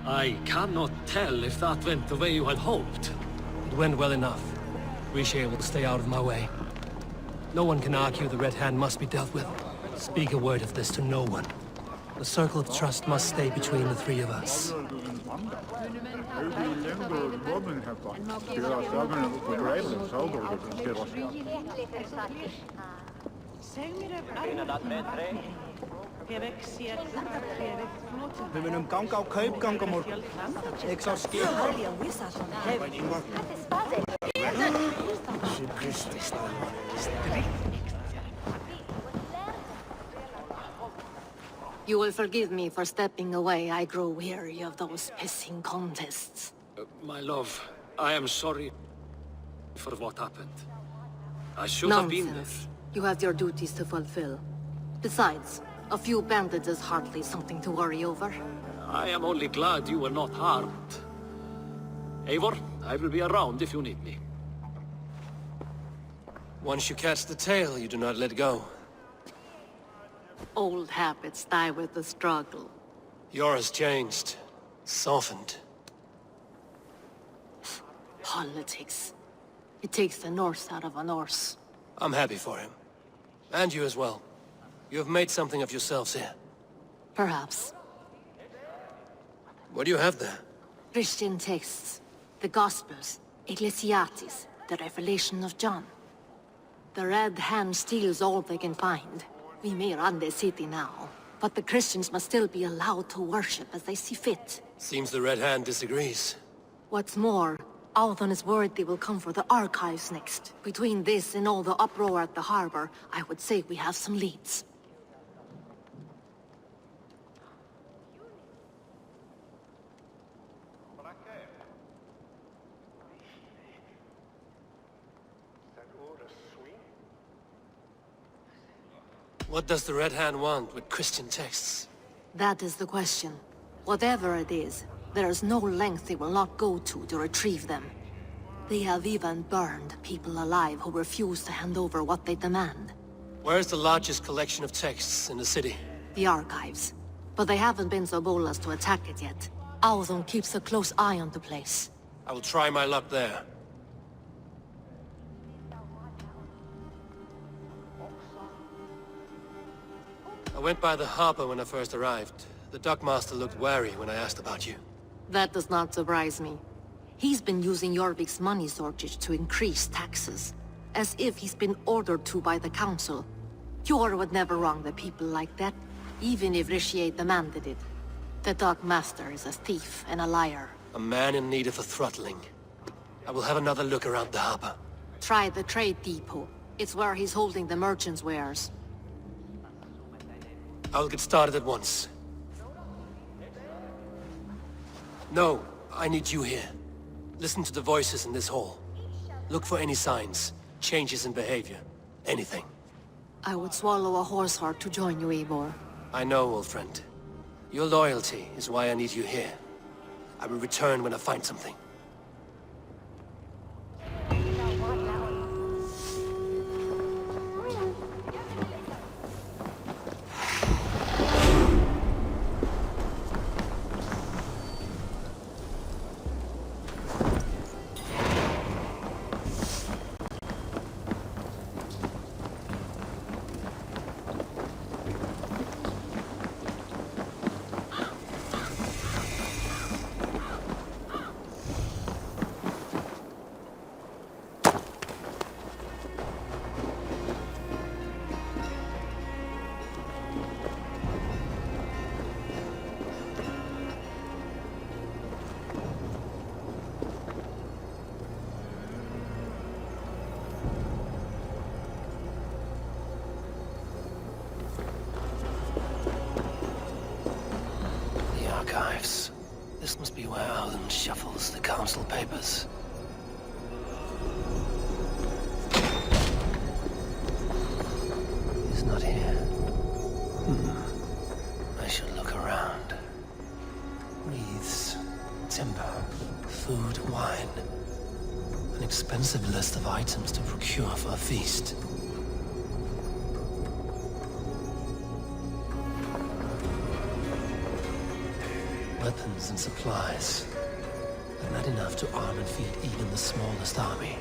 I cannot tell if that went the way you had hoped. It went well enough. Riche will stay out of my way. No one can argue the Red Hand must be dealt with. Speak a word of this to no one. The circle of trust must stay between the three of us. Við munum ganga á kaupgang á morgun. Ég sá skip. You will forgive me for stepping away. I grow weary of those pissing contests. My love, I am sorry for what happened. I should have been there. Nonsense. You have your duties to fulfill. Besides, a few bandits is hardly something to worry over. I am only glad you were not harmed. Eivor, I will be around if you need me. Once you catch the tail, you do not let go. Old habits die with the struggle. Yours changed. Softened. Politics. It takes the Norse out of a Norse. I'm happy for him. And you as well. You have made something of yourselves here. Perhaps. What do you have there? Christian texts. The Gospels. Ecclesiastes. The Revelation of John. The Red Hand steals all they can find. We may run the city now, but the Christians must still be allowed to worship as they see fit. Seems the Red Hand disagrees. What's more, Althon is worried they will come for the archives next. Between this and all the uproar at the harbor, I would say we have some leads. What does the Red Hand want with Christian texts? That is the question. Whatever it is, there is no length they will not go to retrieve them. They have even burned people alive who refuse to hand over what they demand. Where's the largest collection of texts in the city? The archives. But they haven't been so bold as to attack it yet. Althon keeps a close eye on the place. I will try my luck there. I went by the harbor when I first arrived. The dockmaster looked wary when I asked about you. That does not surprise me. He's been using Jorvik's money shortage to increase taxes. As if he's been ordered to by the council. Jor would never wrong the people like that, even if Riche demanded it. The dockmaster is a thief and a liar. A man in need of a throttling. I will have another look around the harbor. Try the trade depot. It's where he's holding the merchants' wares. I'll get started at once. No, I need you here. Listen to the voices in this hall. Look for any signs, changes in behavior, anything. I would swallow a horse heart to join you, Eivor. I know, old friend. Your loyalty is why I need you here. I will return when I find something. Archives. This must be where Alan shuffles the council papers. He's not here. I should look around. Wreaths, timber, food, wine. An expensive list of items to procure for a feast. weapons and supplies, but not enough to arm and feed even the smallest army.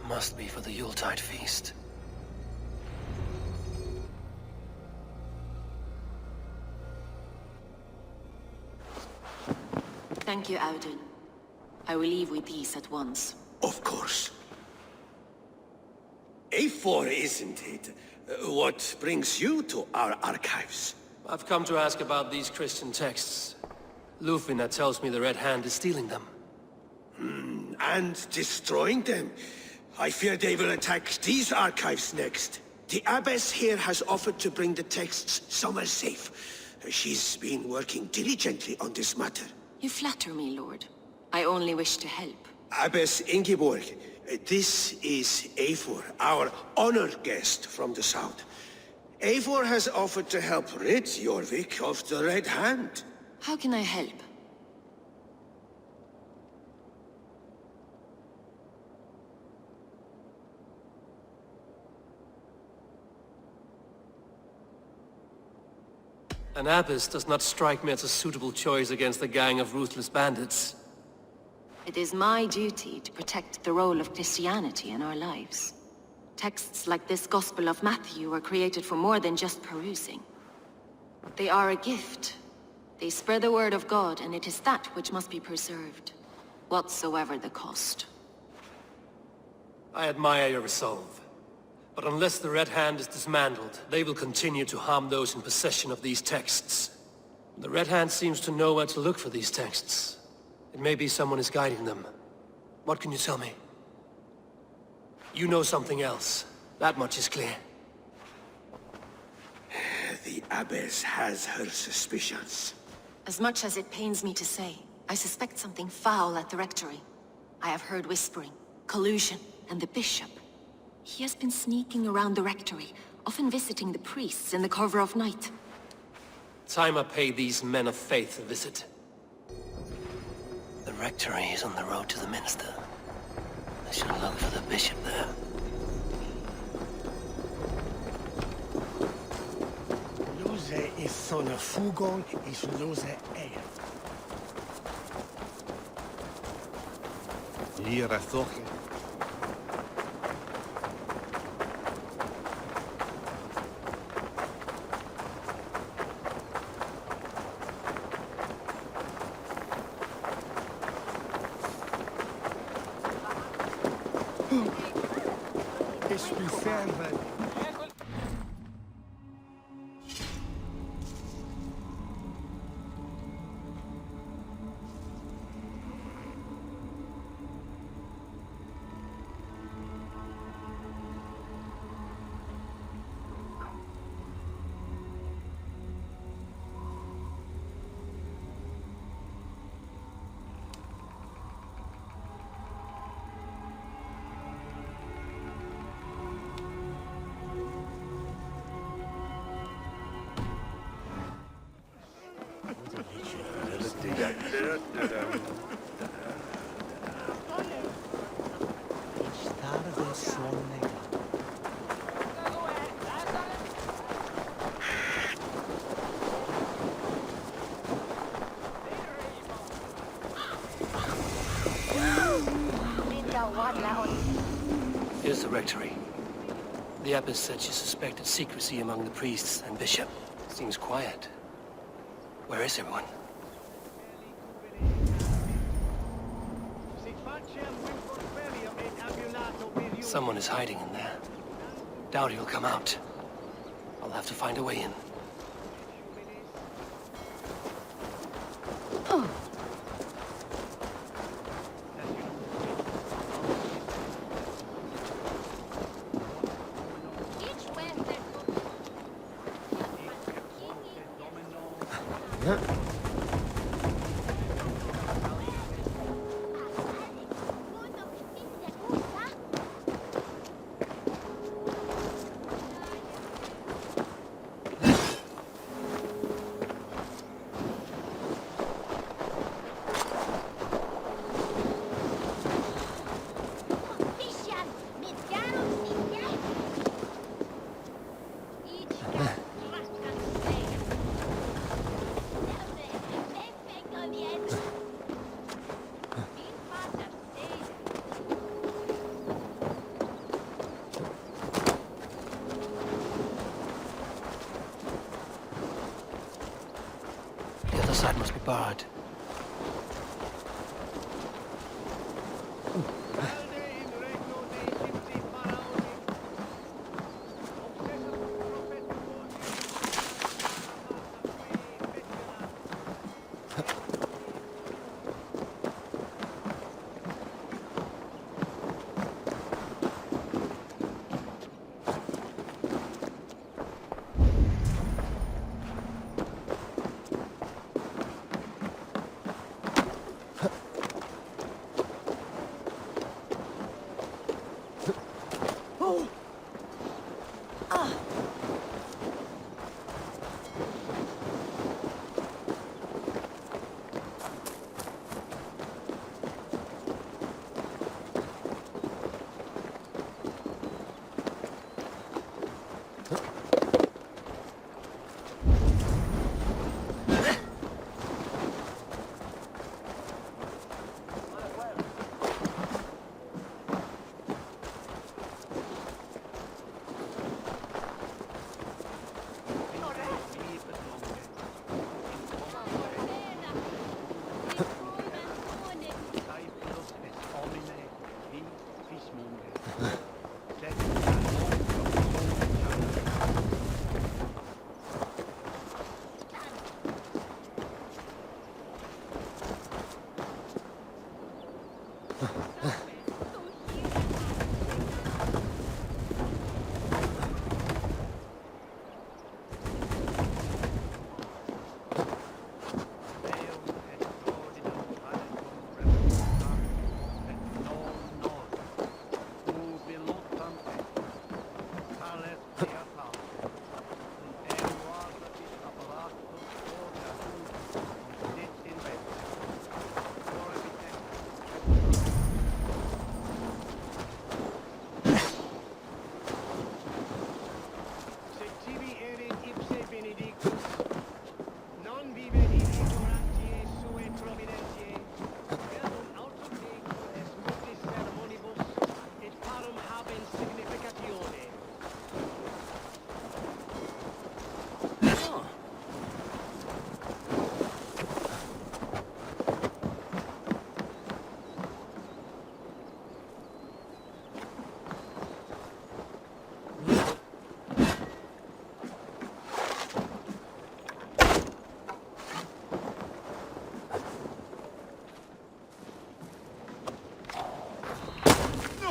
Must be for the Yuletide feast. Thank you, Audun. I will leave with these at once. Of course. A4, isn't it? What brings you to our archives? I've come to ask about these Christian texts. Lufina tells me the Red Hand is stealing them. And destroying them? I fear they will attack these archives next. The Abbess here has offered to bring the texts somewhere safe. She's been working diligently on this matter. You flatter me, Lord. I only wish to help. Abbess Ingeborg, this is Eivor, our honored guest from the south. Eivor has offered to help rid Jorvik of the Red Hand. How can I help? An abbess does not strike me as a suitable choice against a gang of ruthless bandits. It is my duty to protect the role of Christianity in our lives. Texts like this Gospel of Matthew were created for more than just perusing. They are a gift. They spread the word of God, and it is that which must be preserved, whatsoever the cost. I admire your resolve. But unless the Red Hand is dismantled, they will continue to harm those in possession of these texts. The Red Hand seems to know where to look for these texts. It may be someone is guiding them. What can you tell me? You know something else. That much is clear. The Abbess has her suspicions. As much as it pains me to say, I suspect something foul at the rectory. I have heard whispering, collusion, and the bishop. He has been sneaking around the rectory, often visiting the priests in the cover of night. Time I pay these men of faith a visit. The rectory is on the road to the minster. I should look for the bishop there. Lose is son of Fugon is lose eir. Hier a thoche. Is u verder? Here's the rectory. The abbess said she suspected secrecy among the priests and bishop. Seems quiet. Where is everyone? Someone is hiding in there. Doubt he'll come out. I'll have to find a way in. The other side must be barred.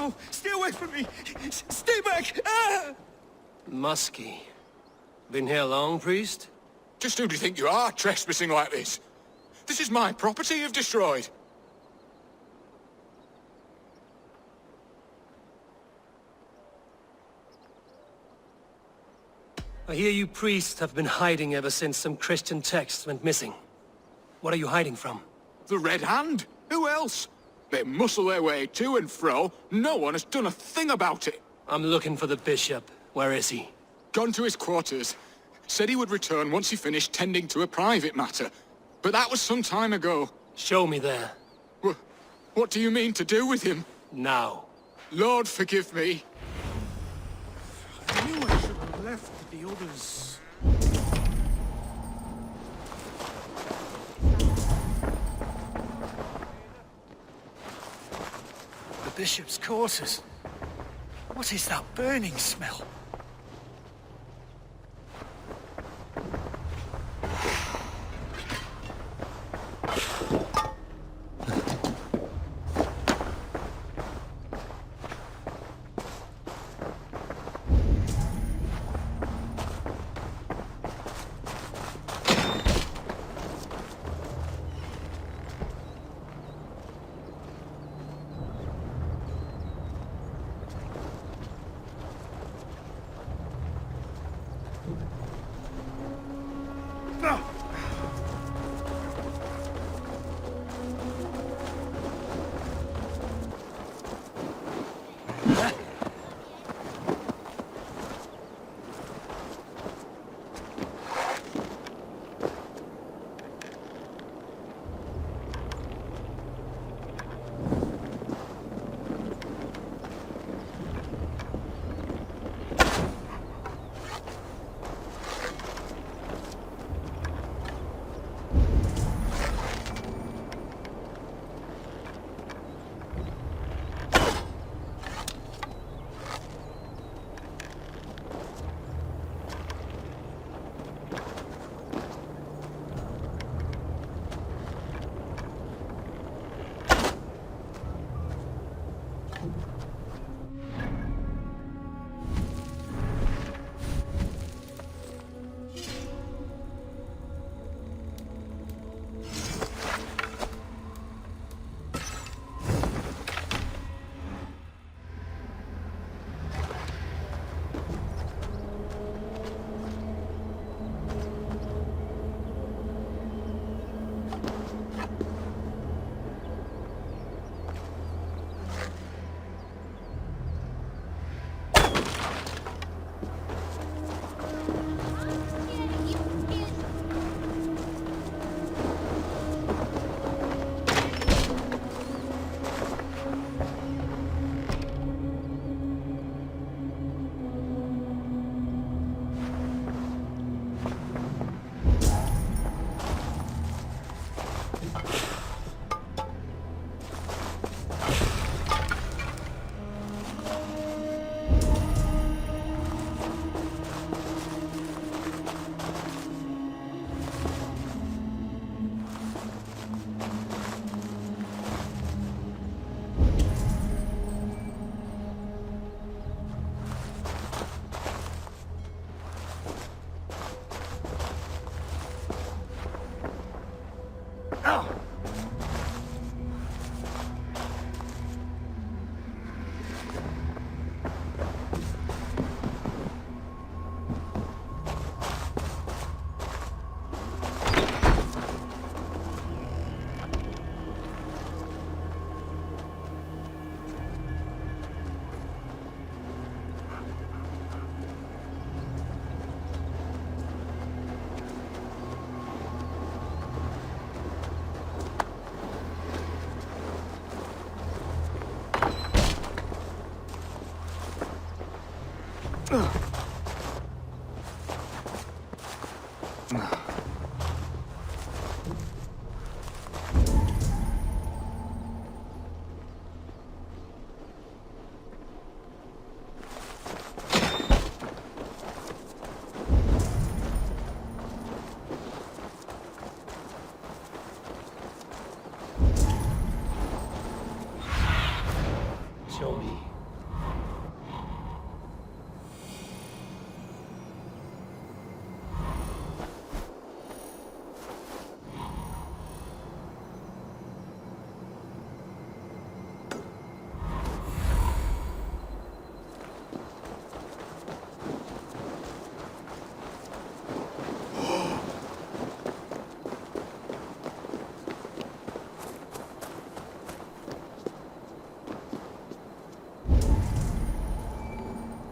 No! Stay away from me! Stay back! Ah! Muskie. Been here long, priest? Just who do you think you are, trespassing like this? This is my property you've destroyed. I hear you priests have been hiding ever since some Christian texts went missing. What are you hiding from? The Red Hand? Who else? They muscle their way to and fro. No one has done a thing about it. I'm looking for the bishop. Where is he? Gone to his quarters. Said he would return once he finished tending to a private matter. But that was some time ago. Show me there. What do you mean to do with him? Now. Lord, forgive me. I knew I should have left the others. The bishop's quarters. What is that burning smell? Show me.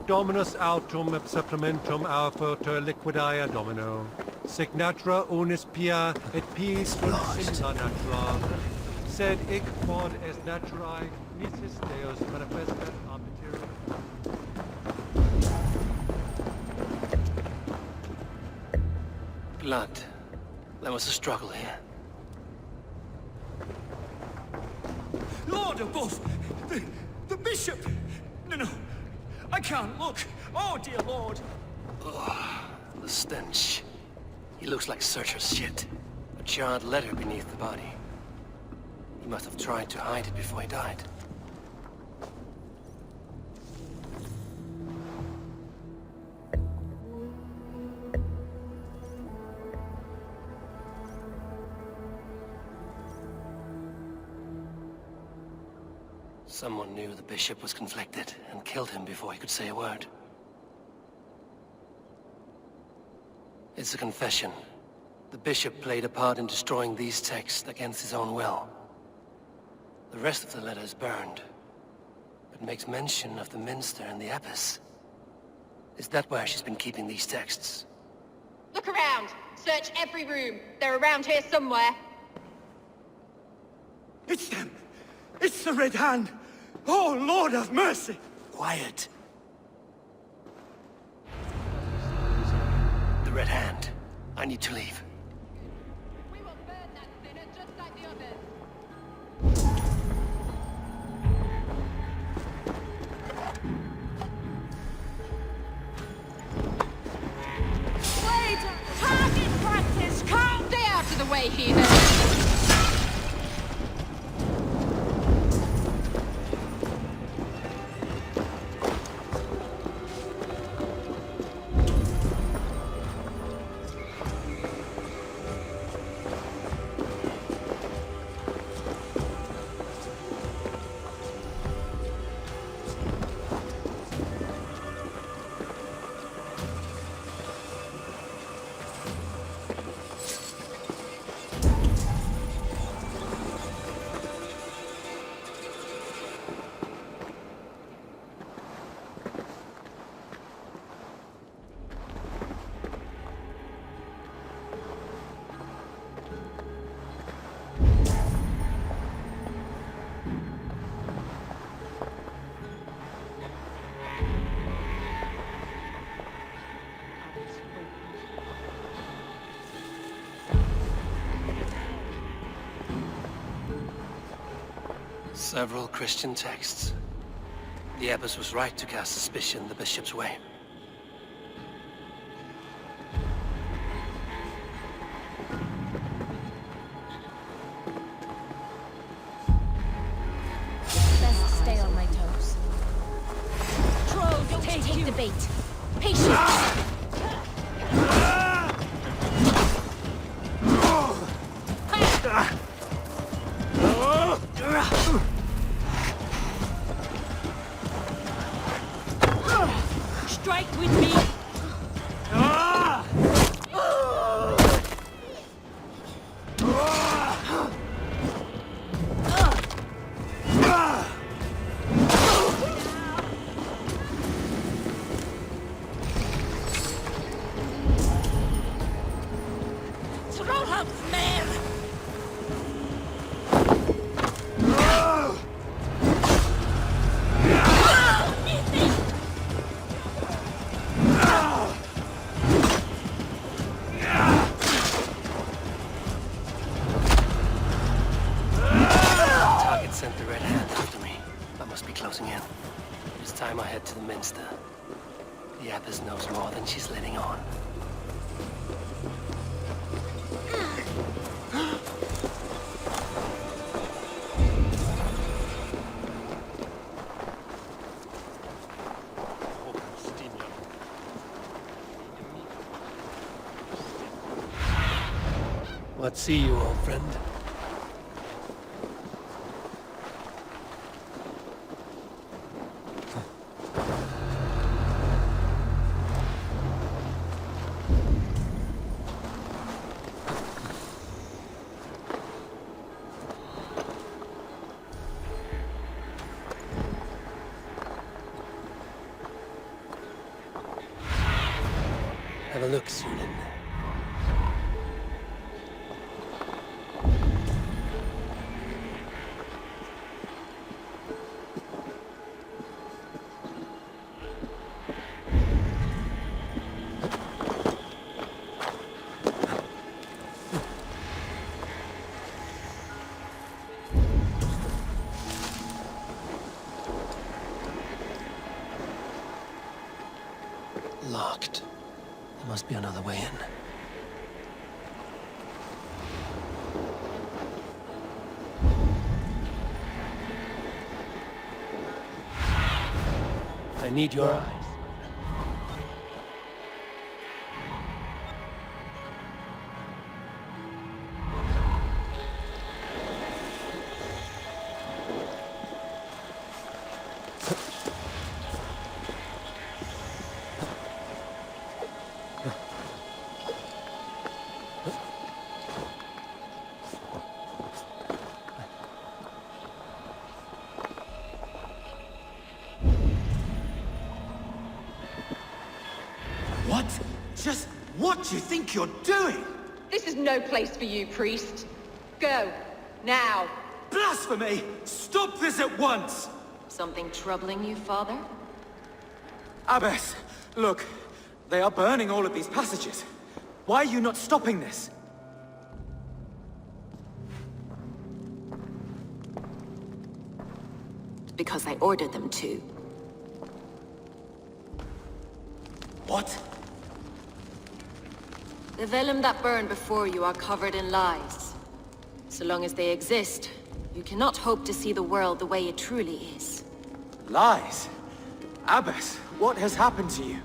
Dominus autum supplementum alphoter liquidia domino. Signatra unis pia et piis simila natura. Sed hic quod est naturae nicis Deus manifestat a materia. Blood. There was a struggle here. Lord above! The bishop! No. I can't look. Oh, dear Lord. The stench. He looks like Searcher's shit. A charred letter beneath the body. He must have tried to hide it before he died. Someone knew the bishop was conflicted and killed him before he could say a word. It's a confession. The bishop played a part in destroying these texts against his own will. The rest of the letter is burned, but makes mention of the minster and the abbess. Is that where she's been keeping these texts? Look around! Search every room. They're around here somewhere. It's them! It's the Red Hand! Oh, Lord have mercy! Quiet. The Red Hand. I need to leave. We will burn that sinner just like the others. Wait! Target practice! Calm down! Stay out of the way, heathen! Several Christian texts. The abbess was right to cast suspicion the bishop's way. Best stay on my toes. Trolls, take the bait. Patience! sent the Red Hand after me. I must be closing in. It's time I head to the Minster. The Abbess knows more than she's letting on. What see you, old friend? Have a look, Sunan. Locked. There must be another way in. I need your eyes. What? Just what do you think you're doing? This is no place for you, priest. Go. Now. Blasphemy! Stop this at once! Something troubling you, father? Abbess, look. They are burning all of these passages. Why are you not stopping this? Because I ordered them to. What? The vellum that burned before you are covered in lies. So long as they exist, you cannot hope to see the world the way it truly is. Lies? Abbess, what has happened to you?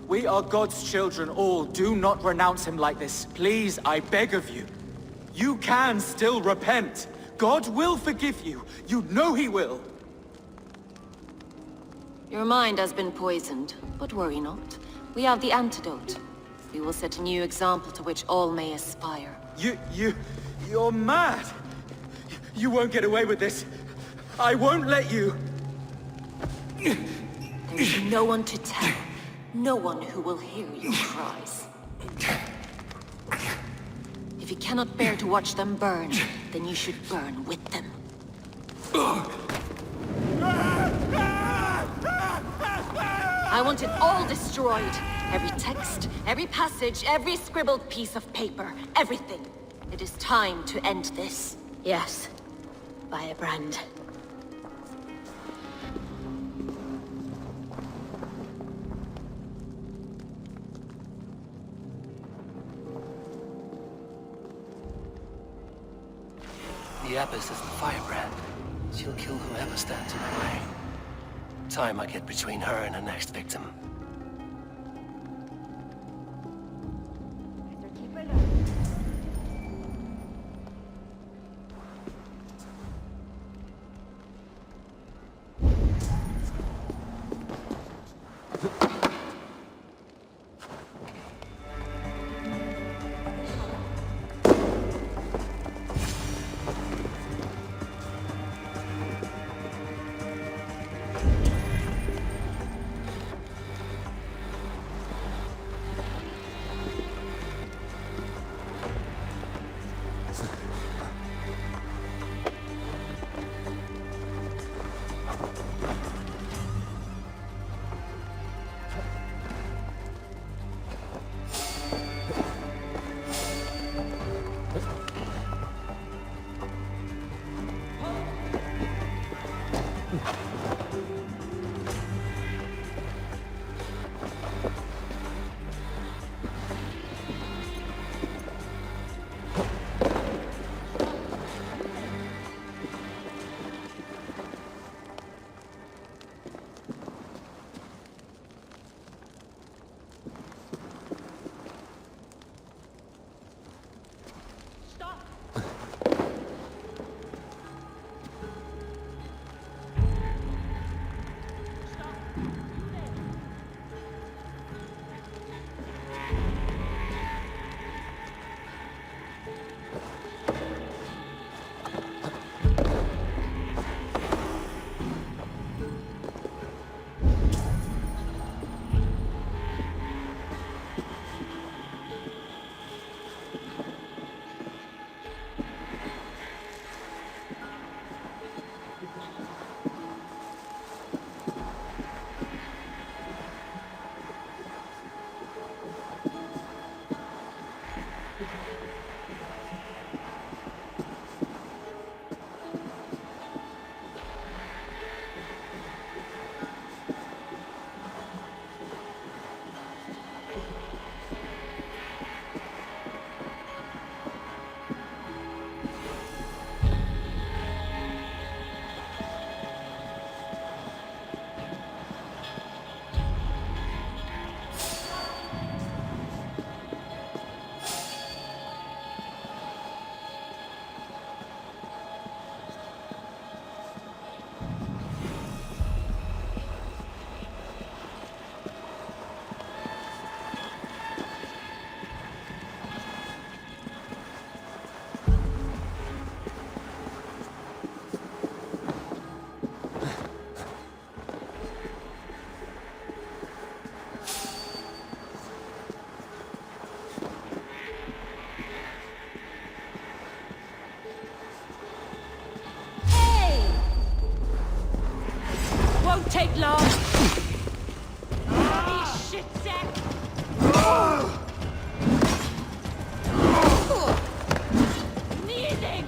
We are God's children all. Do not renounce him like this. Please, I beg of you. You can still repent. God will forgive you. You know he will. Your mind has been poisoned, but worry not. We have the antidote. We will set a new example to which all may aspire. You're mad! You won't get away with this. I won't let you! There's no one to tell. No one who will hear your cries. If you cannot bear to watch them burn, then you should burn with them. I want it all destroyed. Every text, every passage, every scribbled piece of paper, everything. It is time to end this. Yes, by a brand. The Abbess is the firebrand. She'll kill whoever stands in her way. Time I get between her and her next victim. take long! These shit sack! Kneeling!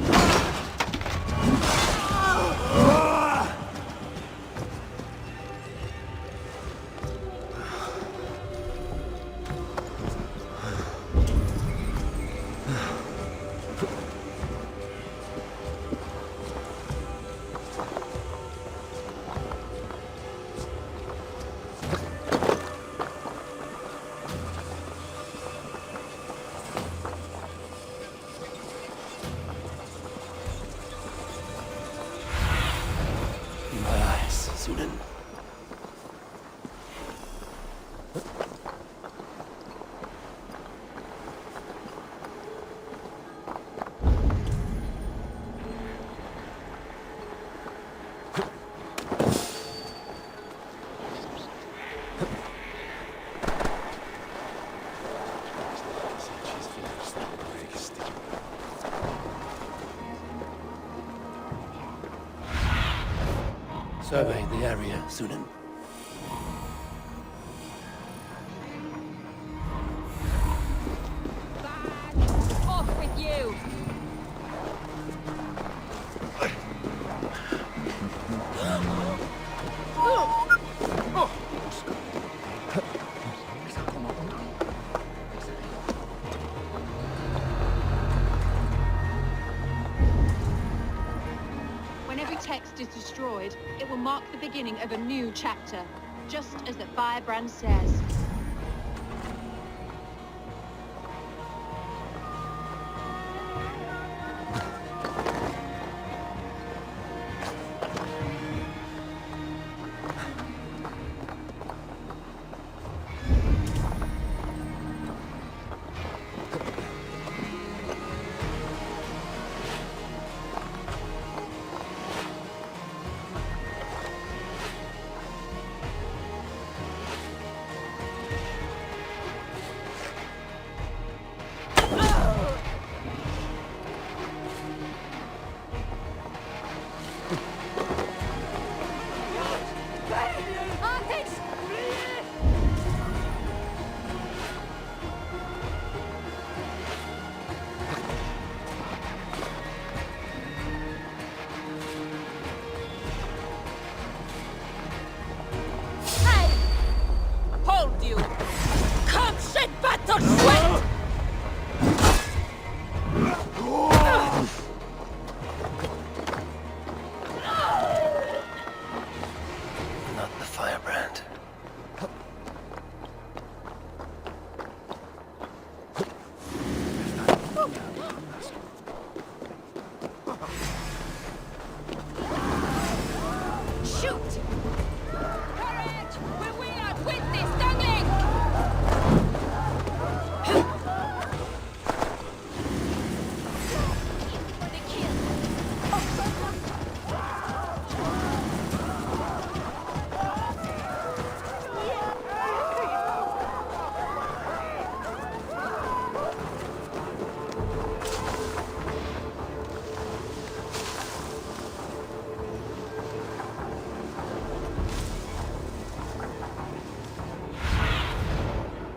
Survey the area, Sunan. Off with you! When every text is destroyed, it will mark the beginning of a new chapter, just as the firebrand says.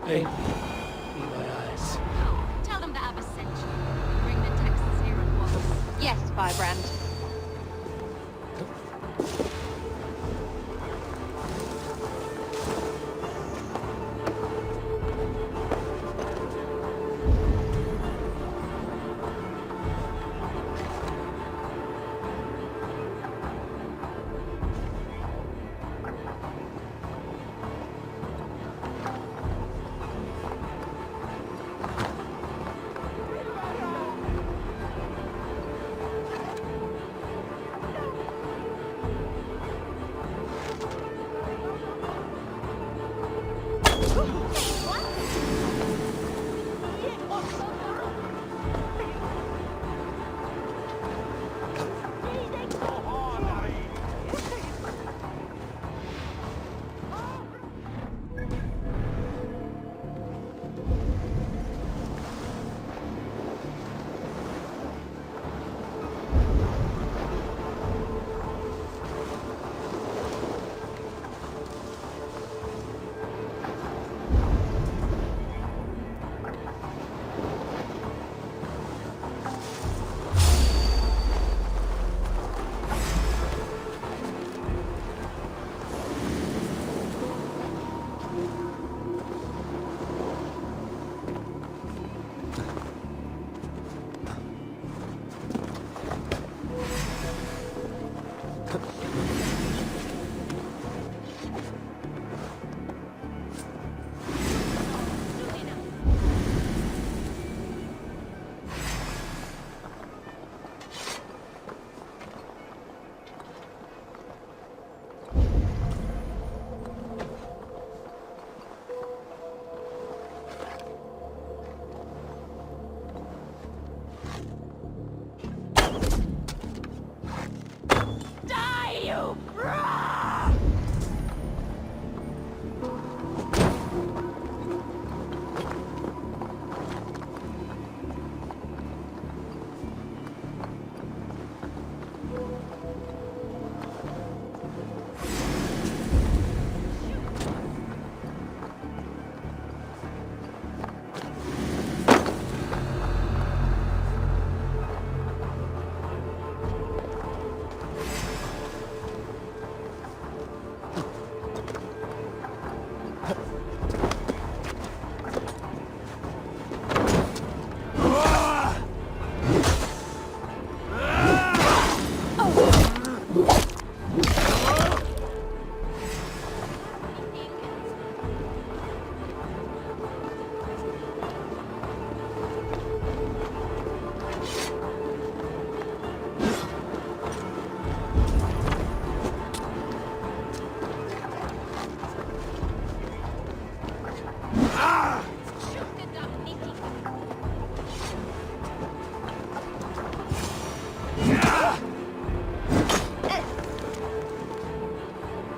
Hey, be my eyes. Tell them the Abbess sent you. Bring the texts here at once. Yes, Firebrand.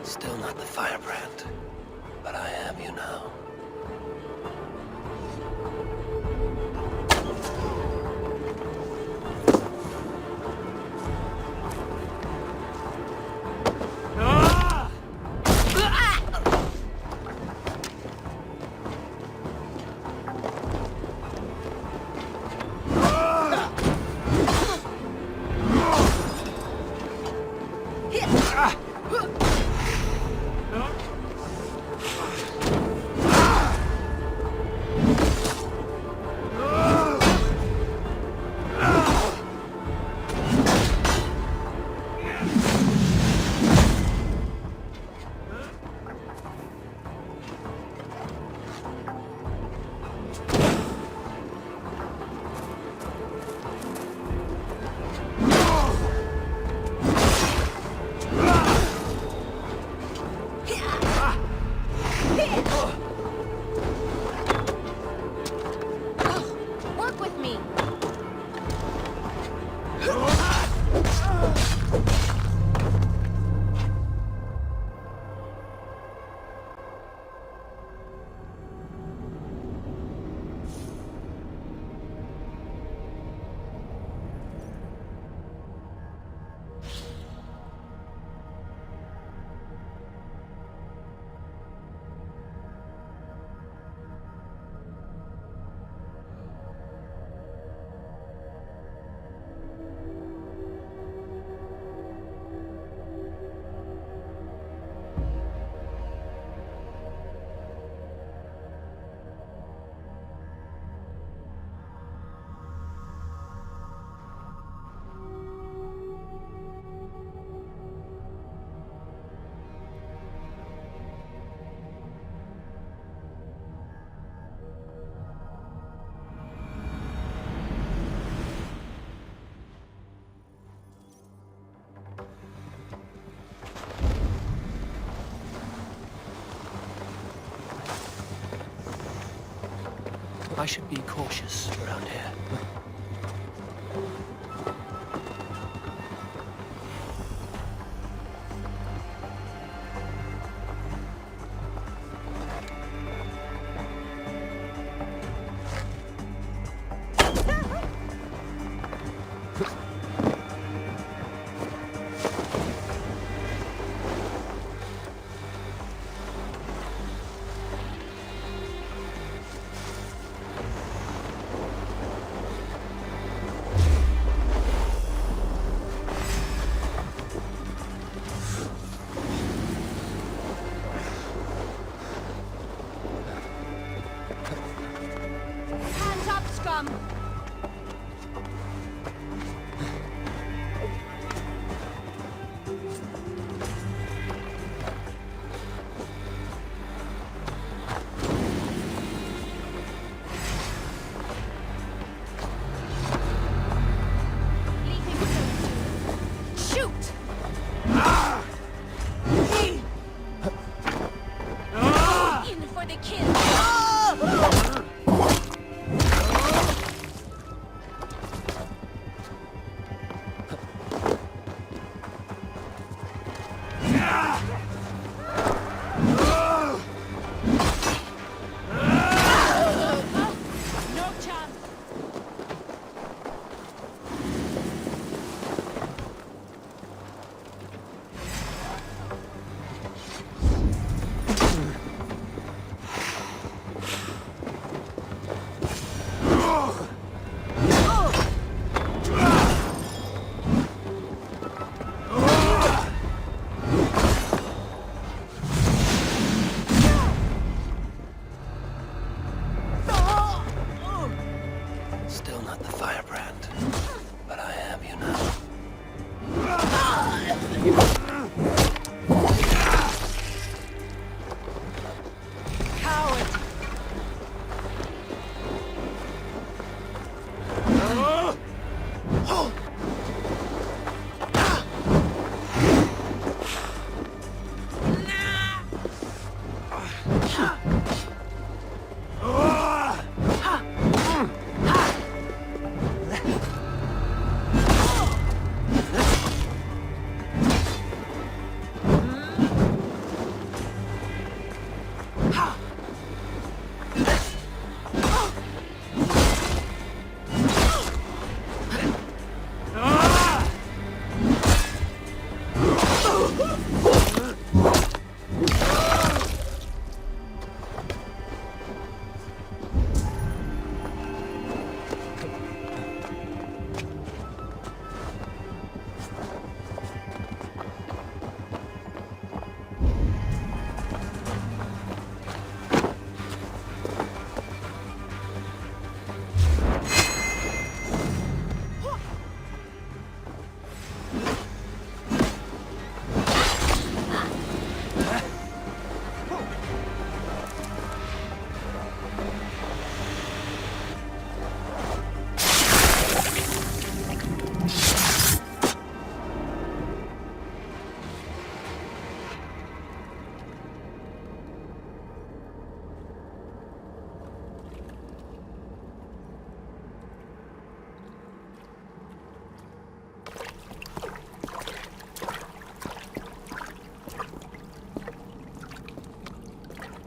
Still not the firebrand, but I am you now. Work with me. I should be cautious around here.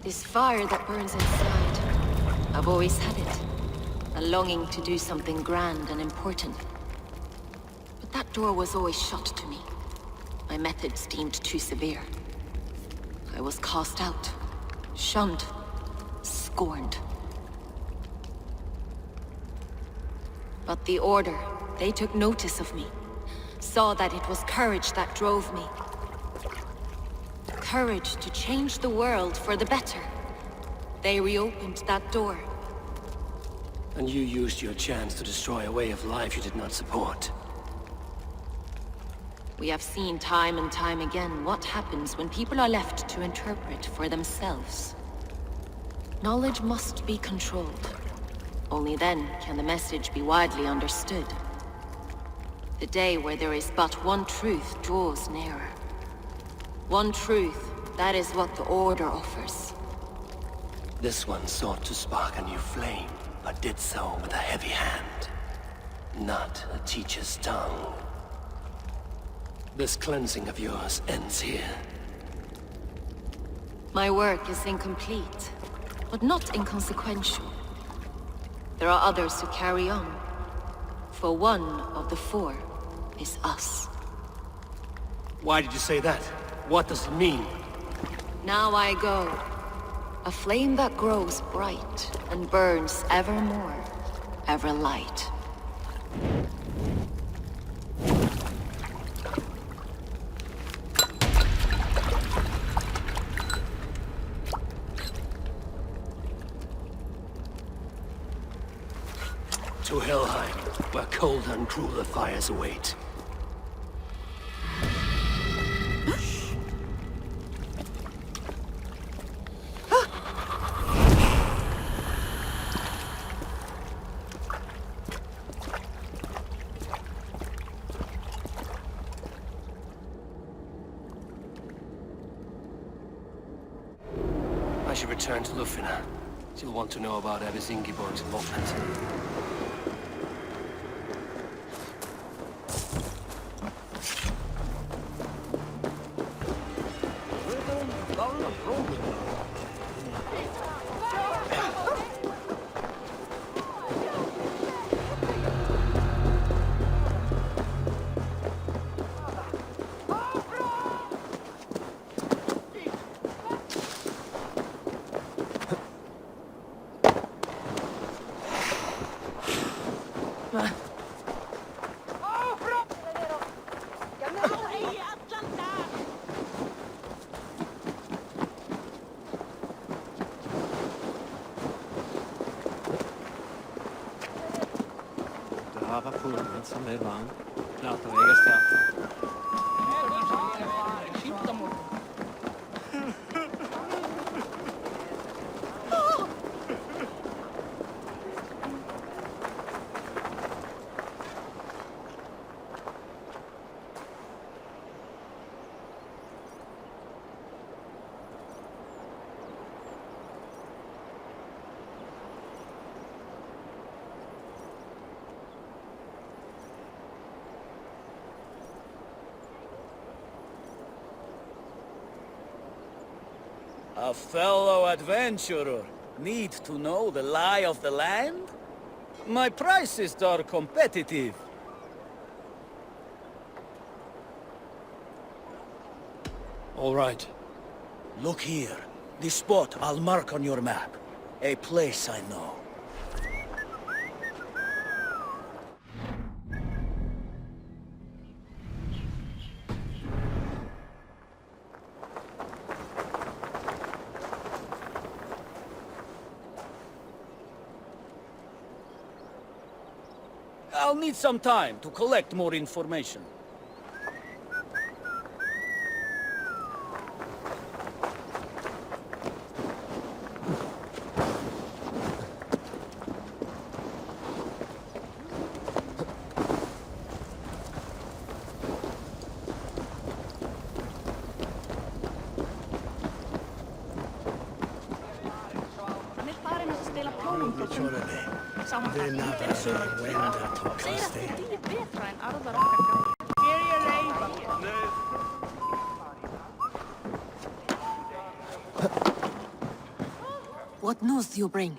This fire that burns inside, I've always had it. A longing to do something grand and important. But that door was always shut to me. My methods deemed too severe. I was cast out, shunned, scorned. But the Order, they took notice of me. Saw that it was courage that drove me. Courage to change the world for the better. They reopened that door. And you used your chance to destroy a way of life you did not support. We have seen time and time again what happens when people are left to interpret for themselves. Knowledge must be controlled. Only then can the message be widely understood. The day where there is but one truth draws nearer. One truth, that is what the Order offers. This one sought to spark a new flame, but did so with a heavy hand. Not a teacher's tongue. This cleansing of yours ends here. My work is incomplete, but not inconsequential. There are others who carry on. For one of the four is us. Why did you say that? What does it mean? Now I go. A flame that grows bright and burns ever more, ever light. To Helheim, where colder and crueler fires await. I should return to Lufina. She'll want to know about Abbess Ingeborg's involvement. A fellow adventurer need to know the lie of the land? My prices are competitive. All right. Look here. This spot I'll mark on your map. A place I know. I'll need some time to collect more information. Det navare vända tokaste. What news do you bring?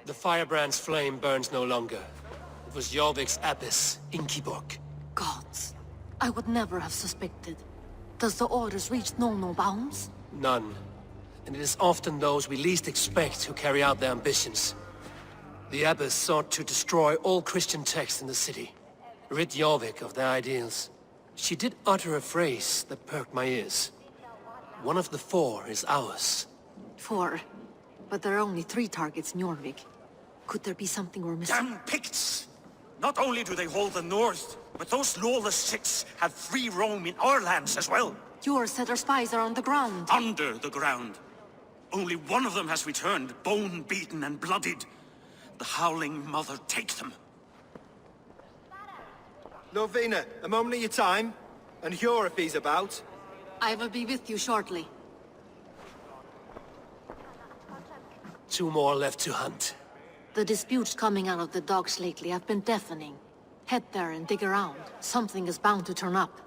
The firebrand's flame burns no longer. It was Jorvik's abyss, Inkiborg. Gods, I would never have suspected. Does the orders reach no bounds? None. And it is often those we least expect who carry out their ambitions. The abbess sought to destroy all Christian texts in the city, rid Jorvik of their ideals. She did utter a phrase that perked my ears. One of the 4 is ours. 4? But there are only 3 targets in Jorvik. Could there be something we're missing? Damn Picts! Not only do they hold the north, but those lawless Six have free roam in our lands as well. Your setter spies are on the ground. Under the ground. Only one of them has returned, bone-beaten and bloodied. The Howling Mother take them. Lovina, a moment of your time. And Hjor if he's about. I will be with you shortly. 2 more left to hunt. The disputes coming out of the docks lately have been deafening. Head there and dig around. Something is bound to turn up.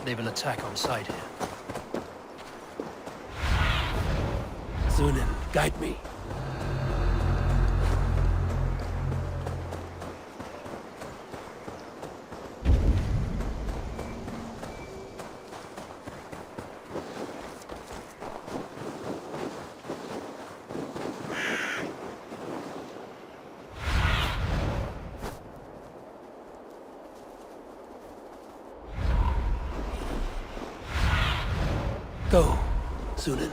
They will attack on sight here. Zunin, guide me. Go, Zunin.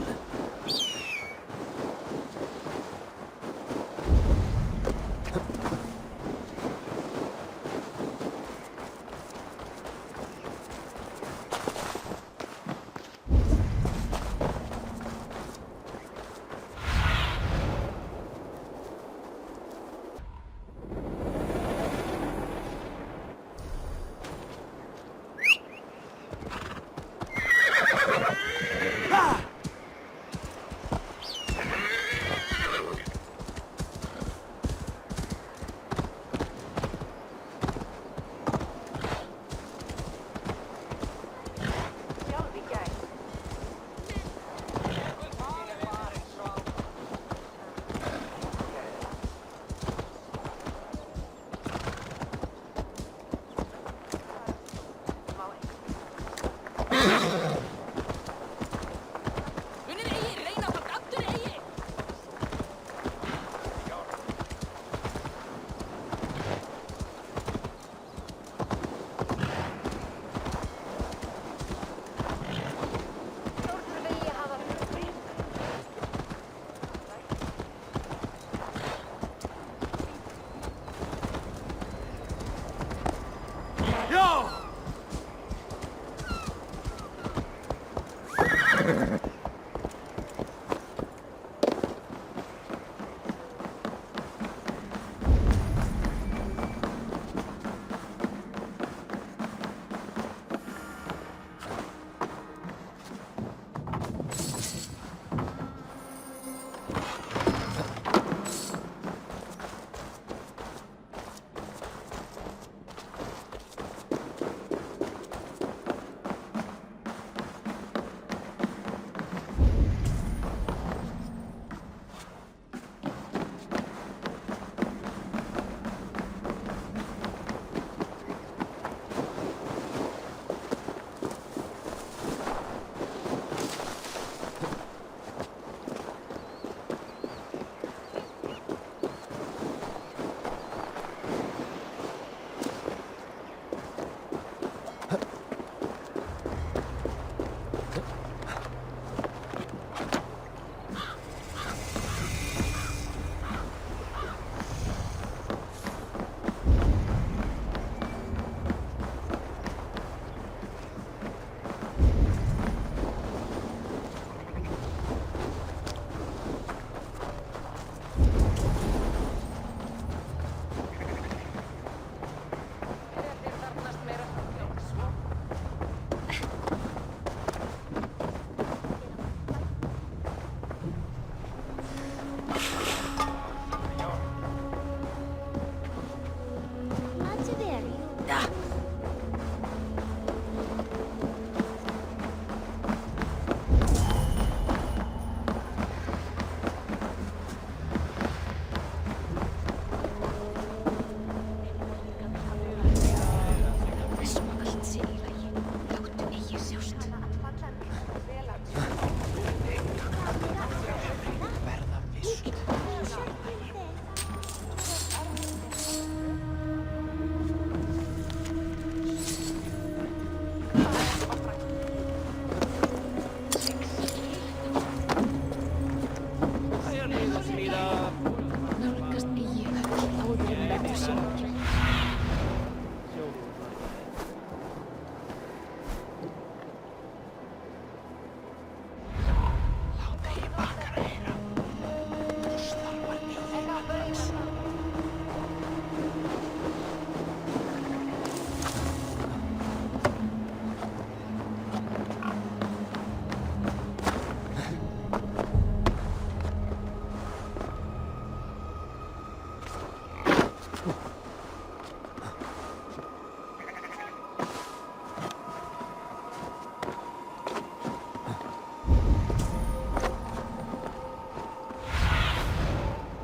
mierda!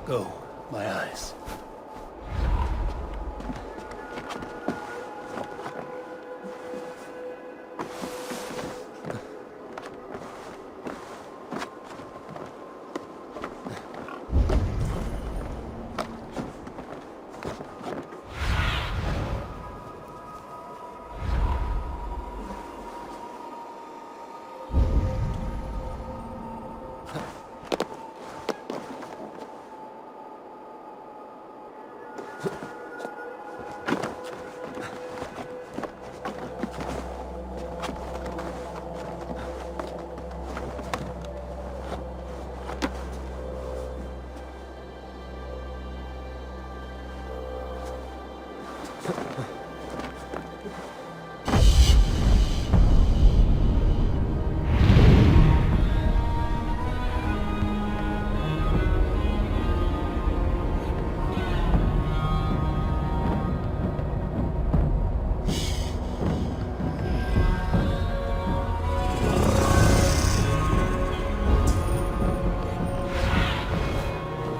Go, my eyes.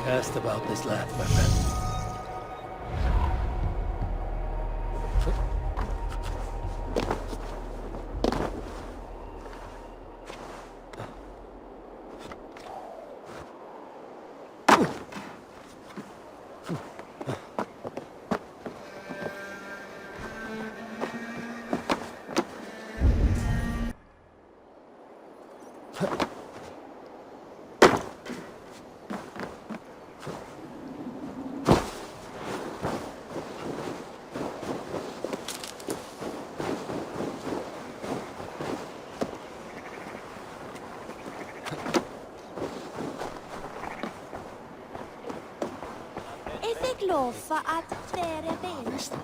Cast about this land, my friend. Lofa att dere vinst.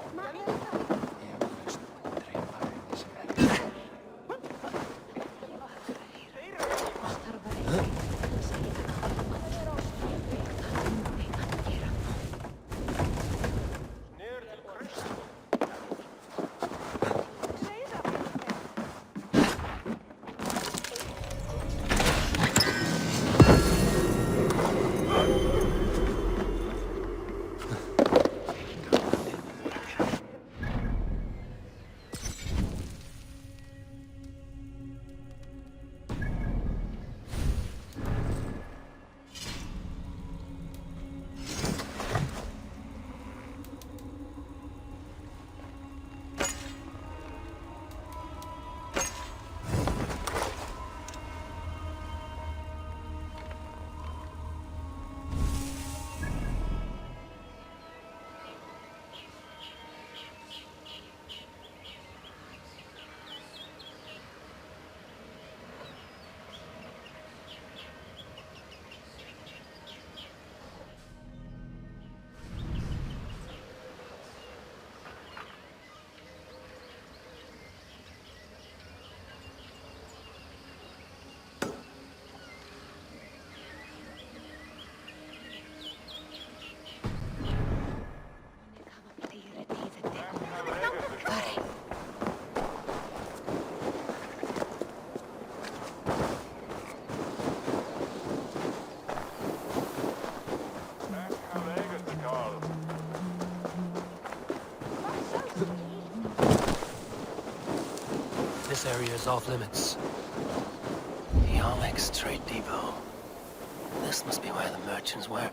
This area is off limits. The Onyx Trade Depot. This must be where the merchants were.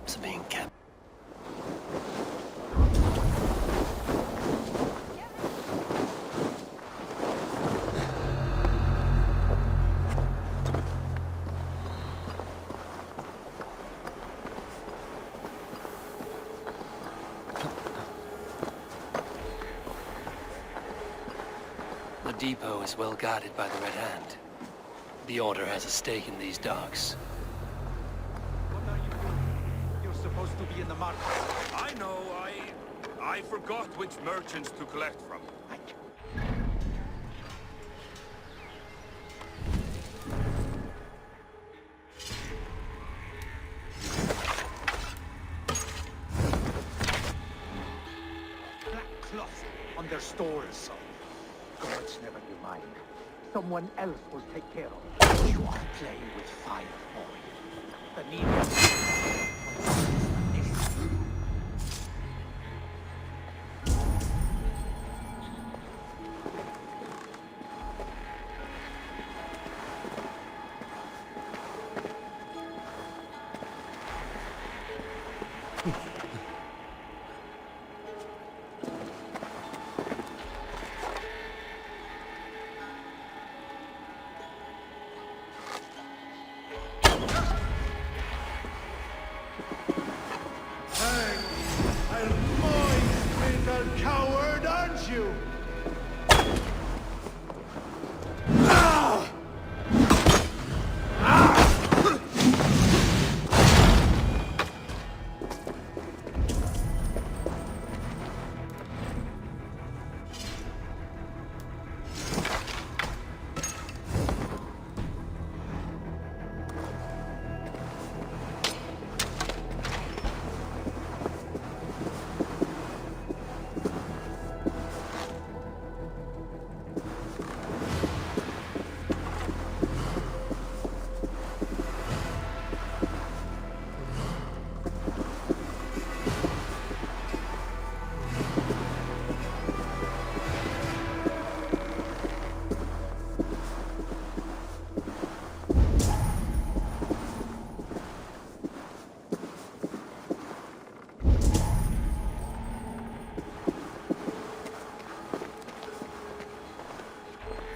It's being kept. The depot is well guarded by the Red Hand. The Order has a stake in these docks. What are you doing? You're supposed to be in the market. I know, I forgot which merchants to collect from. Black cloth on their stores. Gods never do mine. Someone else will take care of it. You are playing with fire, boy. The need. Coward, aren't you?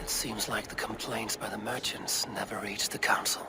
Seems like the complaints by the merchants never reached the council.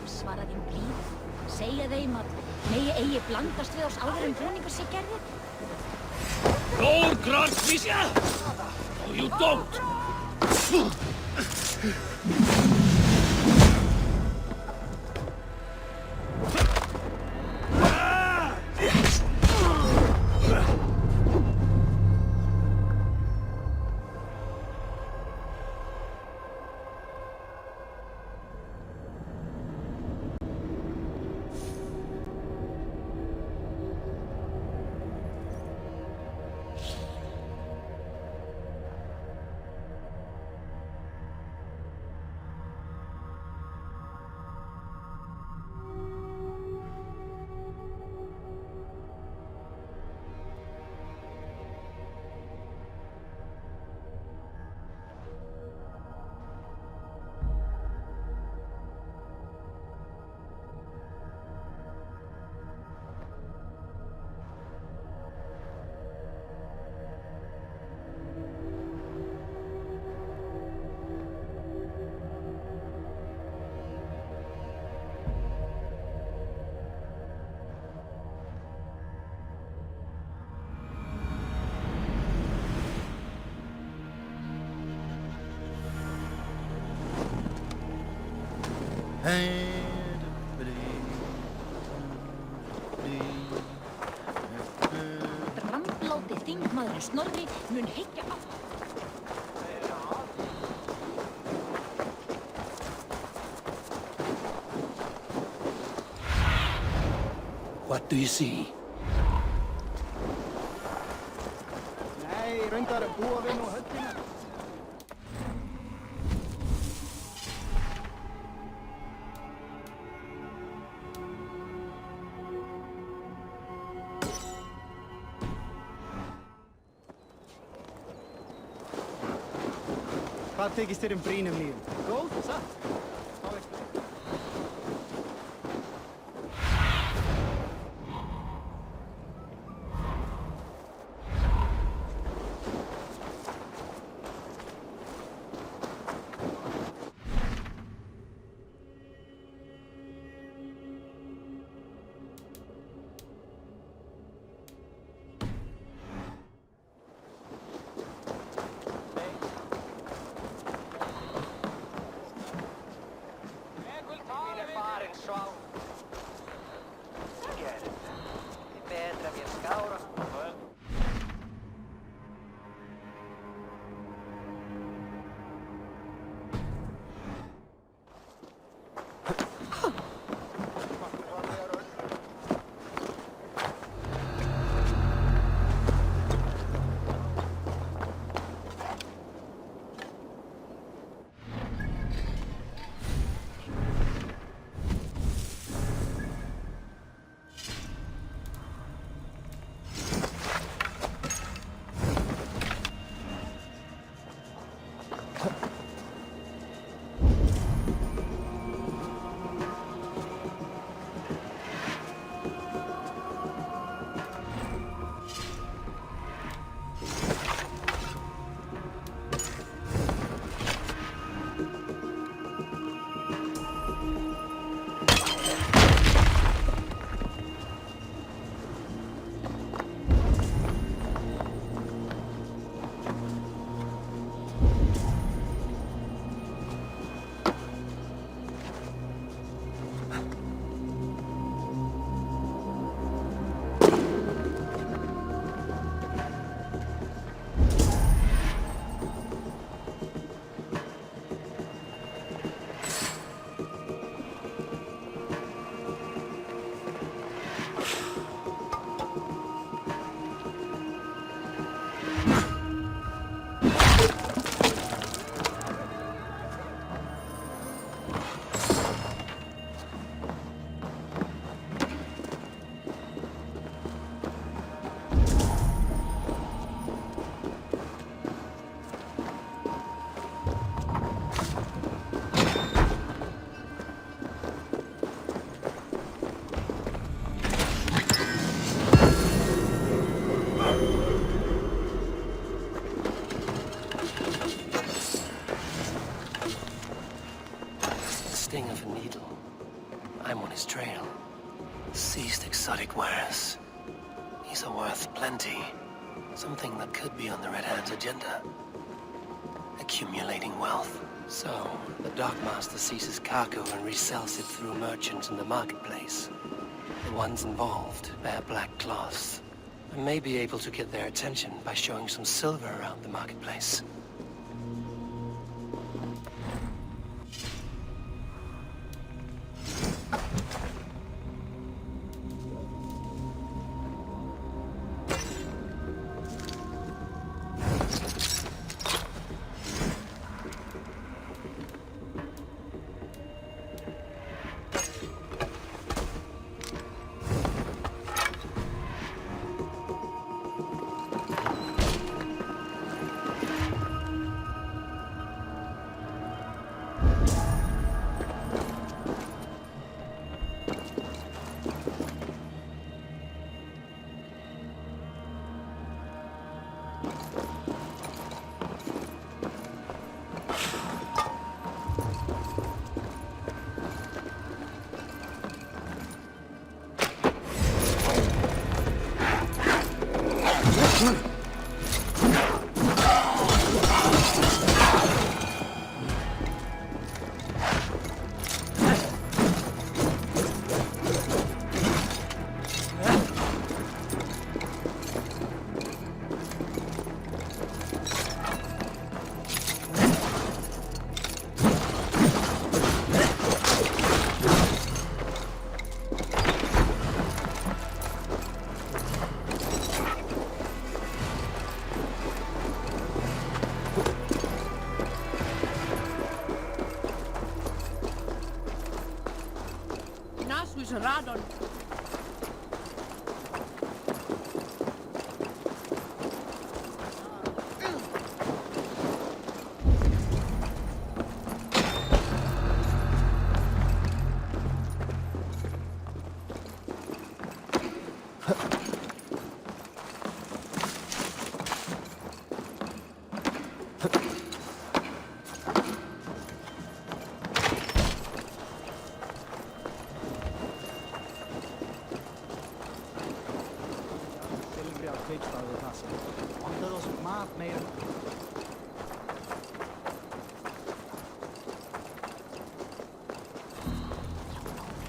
Svara þeim blíð. Segja þeim að megi eigi blandast við oss áður en búningur sé gerðir. Lord grants me... No, you don't! Rambláti þingmaðurinn Snorri mun hyggja á. What do you see? Nei, reyndar búa við nú höllina. Hvað tekist þér brínum lífum? Góð, satt? Þá veistu. Sting of a needle. his trail. Seized exotic wares. These are worth plenty. Something that could be on the Red Hand's agenda. Accumulating wealth. So, the Dockmaster seizes cargo and resells it through merchants in the marketplace. The ones involved bear black cloths. I may be able to get their attention by showing some silver around the marketplace. Radon.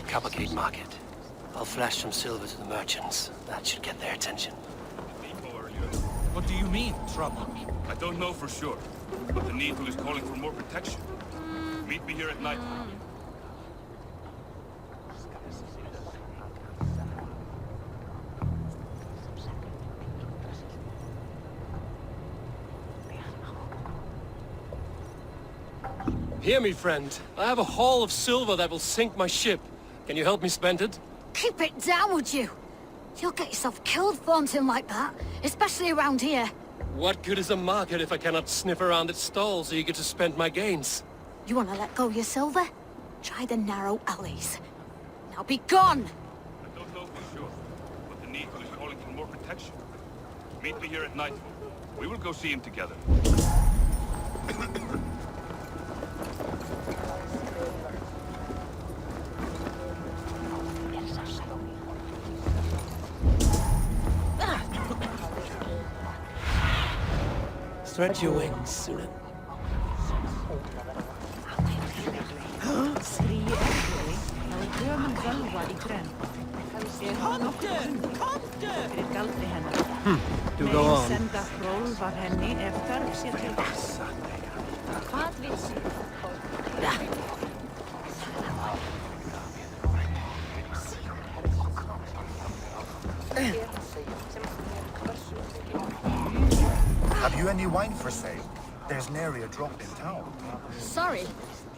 Coppergate Market. I'll flash some silver to the merchants. That should get their attention. What do you mean, trouble? I don't know for sure, but the Needle is calling for more protection. Meet me here at night. Hear me, friend. I have a haul of silver that will sink my ship. Can you help me spend it? Keep it down, would you? You'll get yourself killed flaunting like that, especially around here. What good is a market if I cannot sniff around its stalls eager to spend my gains? You want to let go of your silver? Try the narrow alleys. Now be gone! I don't know for sure, but the Needle is calling for more protection. Meet me here at nightfall. We will go see him together. Stretch your wings, Sunan. Do go on. Have you any wine for sale? There's nary a drop in town. Sorry.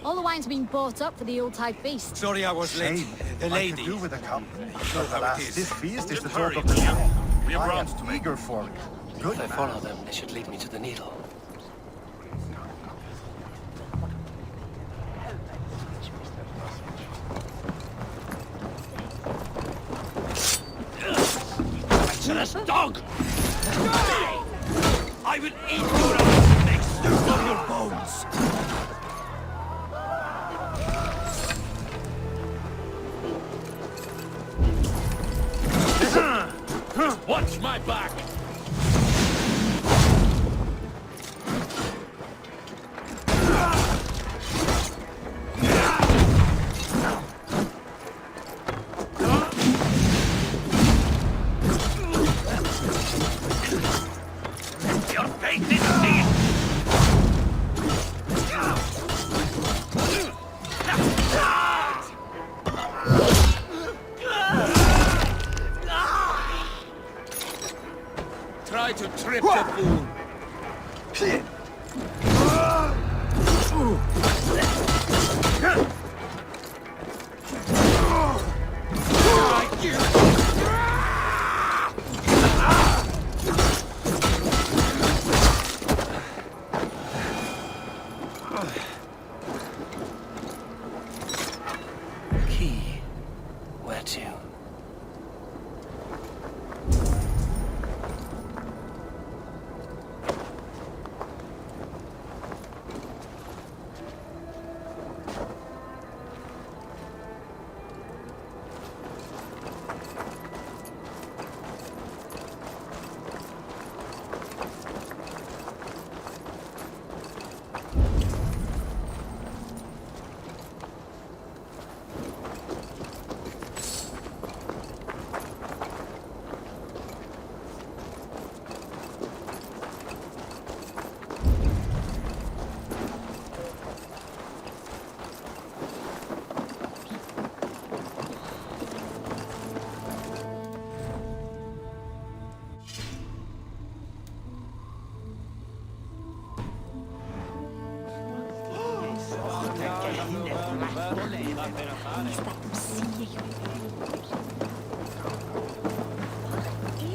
All the wine's been bought up for the Yuletide feast. Sorry I was late. The lady. I could do with a company. But alas, this feast is the talk of the We town. have I rounds am to make. eager for it. Good If I man. follow them, they should lead me to the Needle. Treacherous dog! I will eat your ass and make stew of your bones! Your fate is sealed! Try to trip the fool. Key. Where to?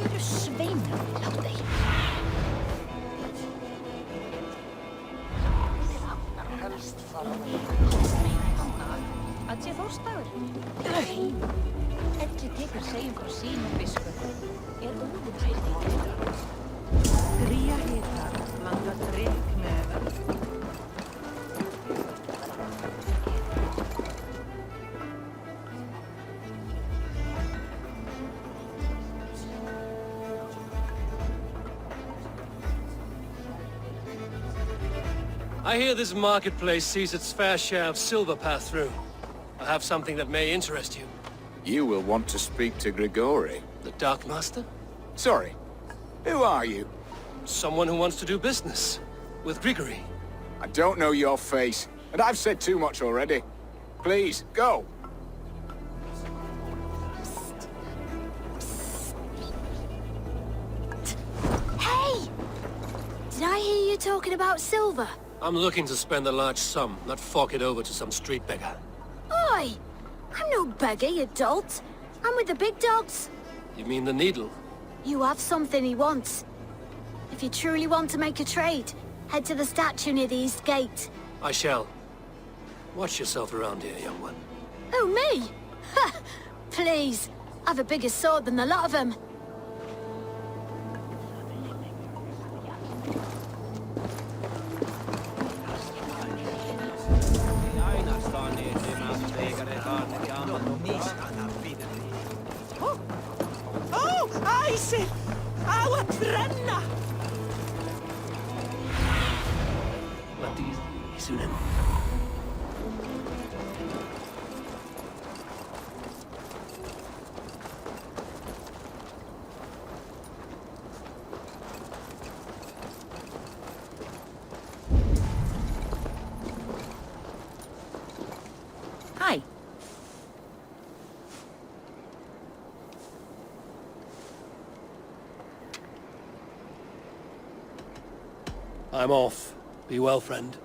Eru sveinar láta þig? Helst fara að sé Þórsdagur. Elli tekur segjum frá sínum biskup. Óðinn hætti. Gría hitar, landa drikk með. I hear this marketplace sees its fair share of silver pass through. I have something that may interest you. You will want to speak to Grigori. The Dark Master? Sorry. Who are you? Someone who wants to do business. With Grigori. I don't know your face, and I've said too much already. Please, go. Hey! Did I hear you talking about silver? I'm looking to spend a large sum, not fork it over to some street beggar. Oi! I'm no beggar, you dolt. I'm with the big dogs. You mean the needle? You have something he wants. If you truly want to make a trade, head to the statue near the East Gate. I shall. Watch yourself around here, young one. Oh, me? Ha! Please. I've a bigger sword than the lot of them. Oh, æsir! Á að brenna! Hi. I'm off. Be well, friend.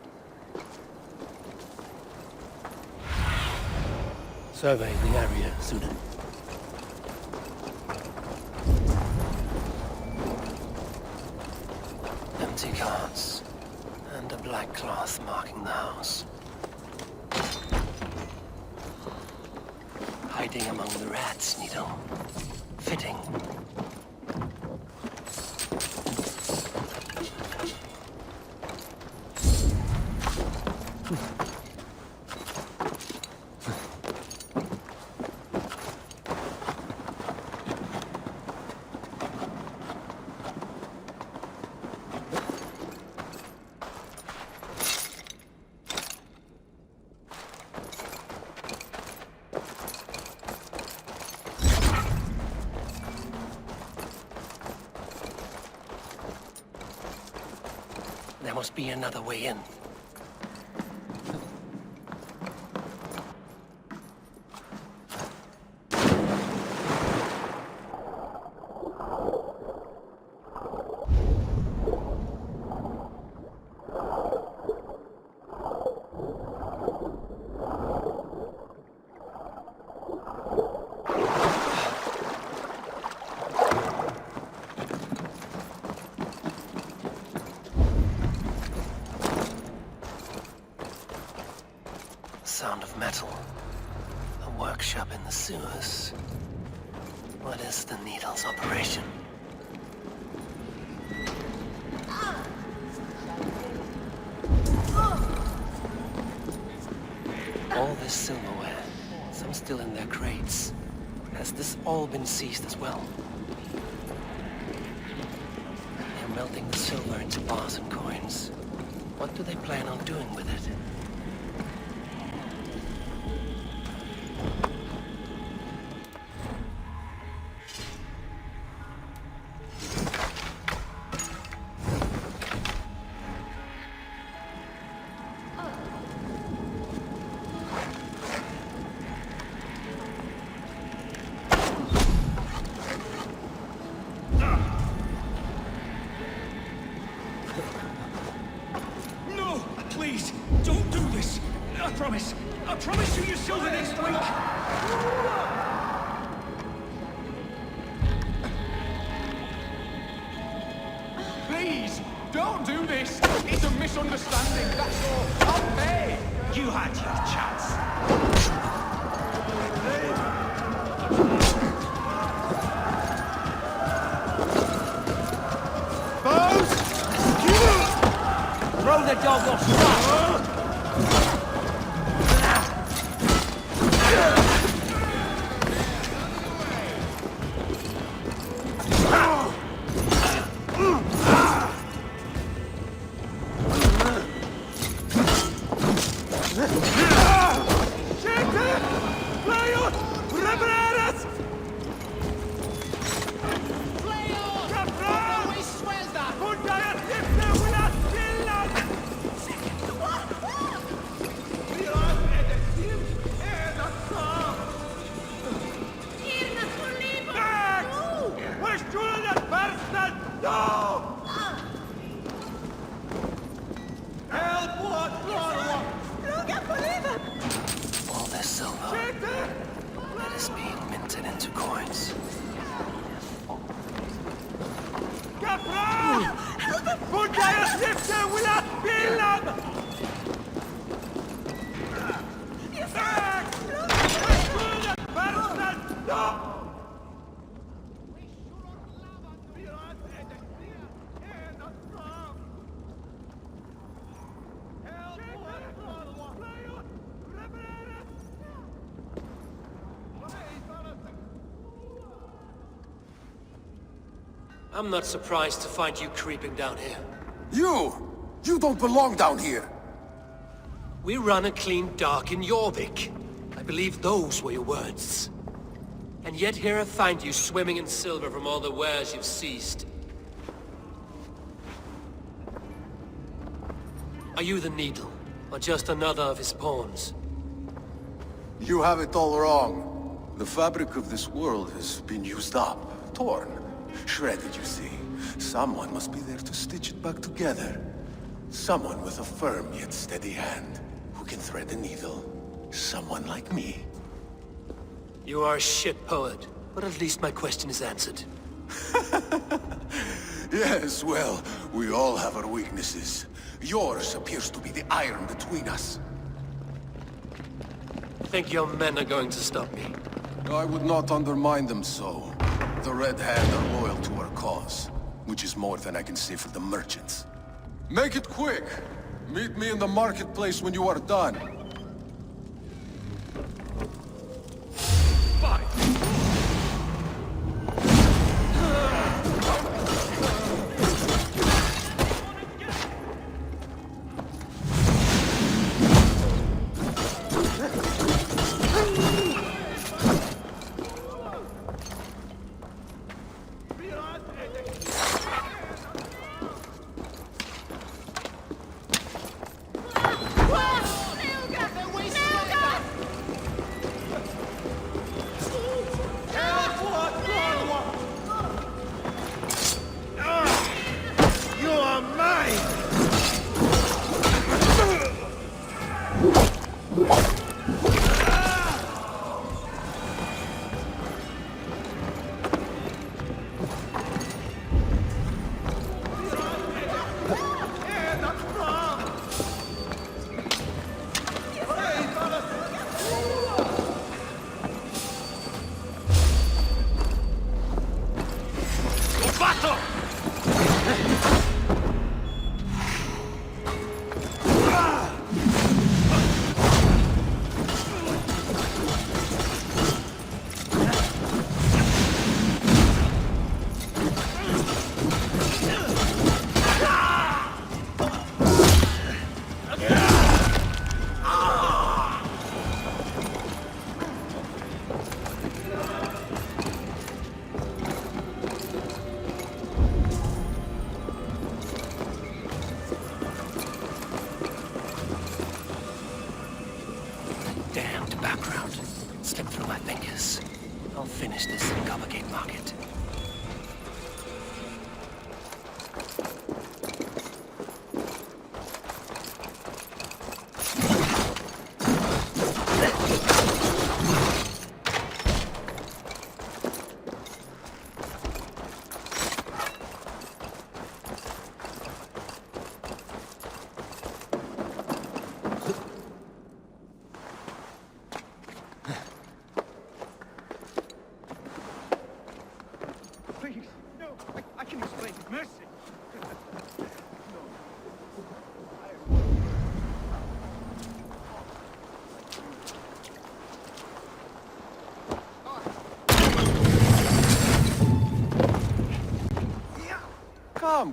Survey the area, Sunan. Empty carts. And a black cloth marking the house. Hiding among the rats, Needle. Fitting. There must be another way in. Sound of metal. A workshop in the sewers. What is the needle's operation? All this silverware, some still in their crates. Has this all been seized as well? They're melting the silver into bars and coins. What do they plan on doing with it? No! Please! Don't do this! I promise you your silver next week! Please, don't do this! It's a misunderstanding, that's all. I'll pay! You had your chance. Throw the dog off track! All this silver, it is being minted into coins. I'm not surprised to find you creeping down here. You don't belong down here! We run a clean dock in Jorvik. I believe those were your words. And yet here I find you swimming in silver from all the wares you've seized. Are you the Needle, or just another of his pawns? You have it all wrong. The fabric of this world has been used up, torn, shredded, you see. Someone must be there to stitch it back together. Someone with a firm yet steady hand, who can thread the needle. Someone like me. You are a shit poet, but at least my question is answered. Yes, well, we all have our weaknesses. Yours appears to be the iron between us. Think your men are going to stop me? I would not undermine them so. The Red Hand are loyal to our cause, which is more than I can say for the merchants. Make it quick! Meet me in the marketplace when you are done. finish this in Coppergate Market.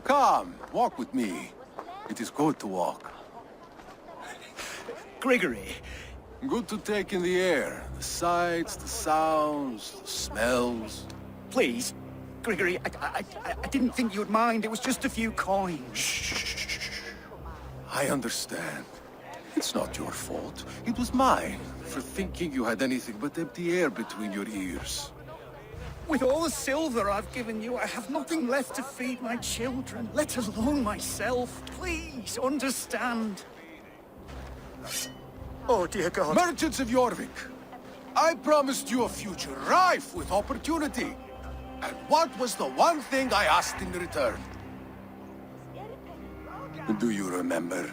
Come, walk with me. It is good to walk. Gregory. Good to take in the air. The sights, the sounds, the smells. Please, Gregory, I didn't think you would mind. It was just a few coins. Shh. I understand. It's not your fault. It was mine, for thinking you had anything but empty air between your ears. With all the silver I've given you, I have nothing left to feed my children, let alone myself. Please, understand. Oh, dear God. Merchants of Jorvik, I promised you a future rife with opportunity. And what was the one thing I asked in return? Do you remember?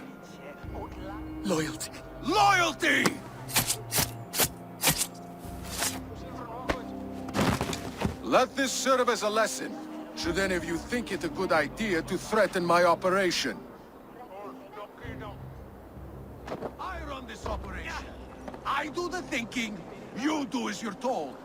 Loyalty. Loyalty! Let this serve as a lesson, should any of you think it a good idea to threaten my operation. I run this operation. I do the thinking, you do as you're told.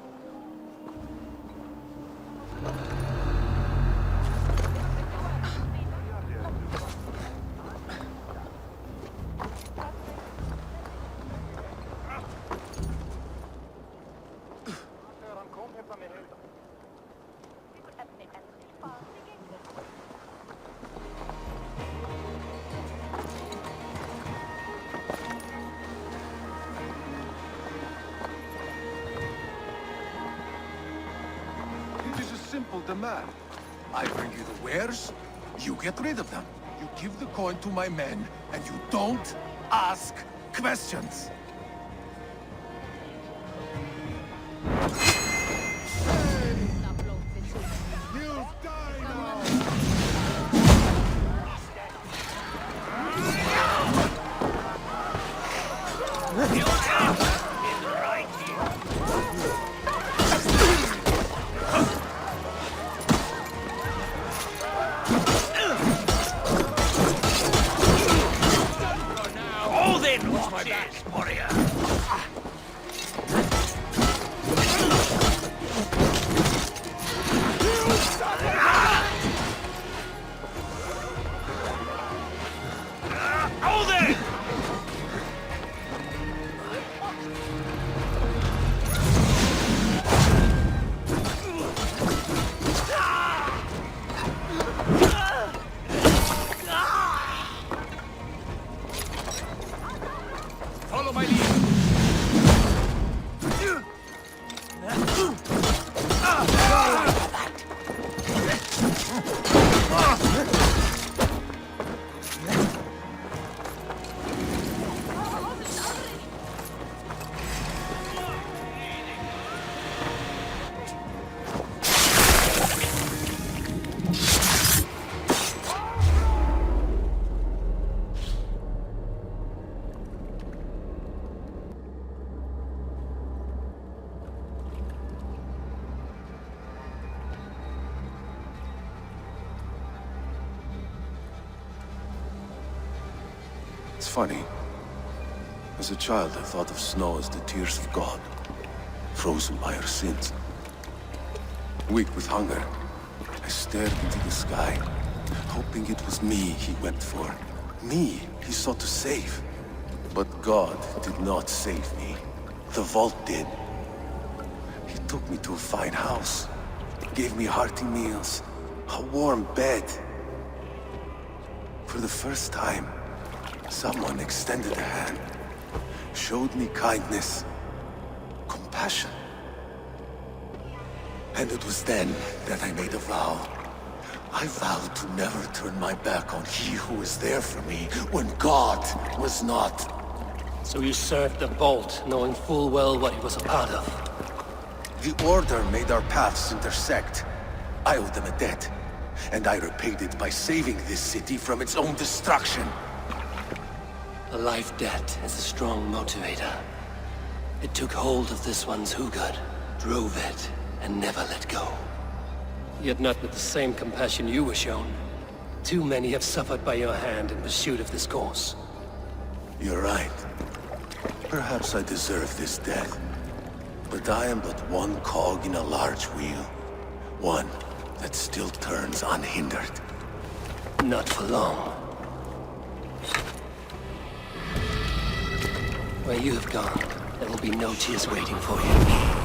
Simple demand. I bring you the wares, you get rid of them. You give the coin to my men, and you don't ask questions. It's funny. As a child, I thought of snow as the tears of God, frozen by our sins. Weak with hunger, I stared into the sky, hoping it was me he went for. Me he sought to save. But God did not save me. The vault did. He took me to a fine house, gave me hearty meals, a warm bed. For the first time, someone extended a hand, showed me kindness, compassion. And it was then that I made a vow. I vowed to never turn my back on he who was there for me when God was not. So you served the Vault, knowing full well what it was a part of. The Order made our paths intersect. I owed them a debt, and I repaid it by saving this city from its own destruction. A life debt is a strong motivator. It took hold of this one's Hugad, drove it, and never let go. Yet not with the same compassion you were shown. Too many have suffered by your hand in pursuit of this cause. You're right. Perhaps I deserve this death. But I am but one cog in a large wheel. One that still turns unhindered. Not for long. Where you have gone, there will be no tears waiting for you.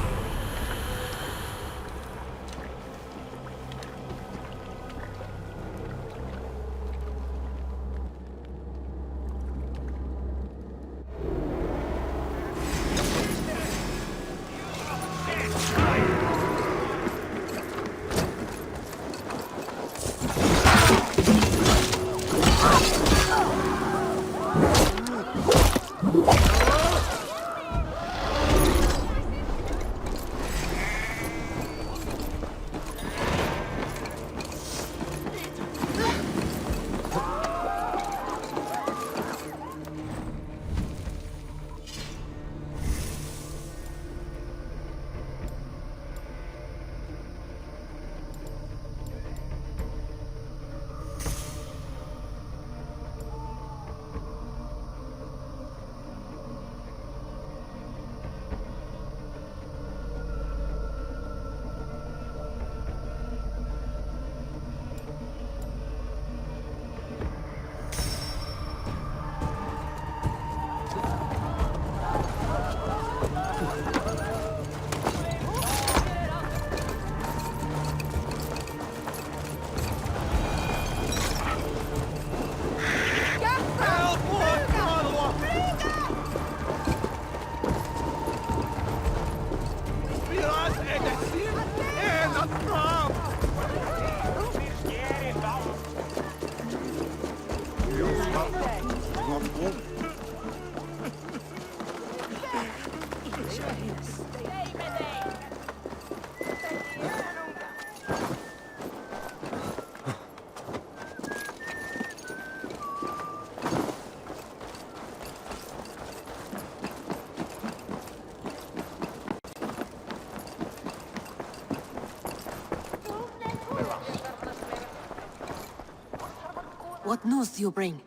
What news do you bring?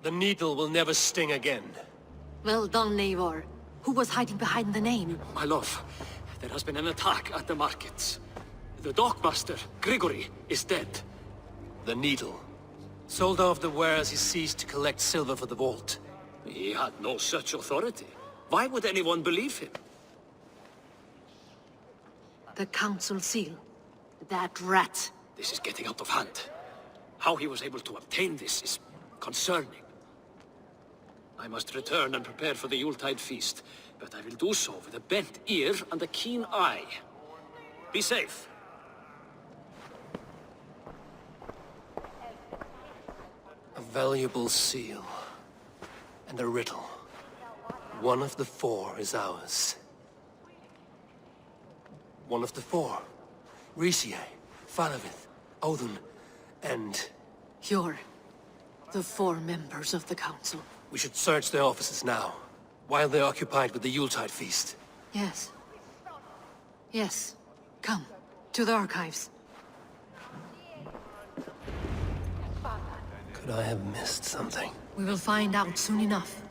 The needle will never sting again. Well done, Eivor. Who was hiding behind the name? My love, there has been an attack at the markets. The dockmaster, Grigory, is dead. The needle. Sold off the wares he seized to collect silver for the vault. He had no such authority. Why would anyone believe him? The council seal. That rat. This is getting out of hand. How he was able to obtain this is concerning. I must return and prepare for the Yuletide feast, but I will do so with a bent ear and a keen eye. Be safe. A valuable seal. And a riddle. One of the four is ours. One of the four. Riesier, Falavith, Odin, and... You're the four members of the council. We should search their offices now, while they're occupied with the Yuletide feast. Yes. Yes. Come, to the archives. Could I have missed something? We will find out soon enough.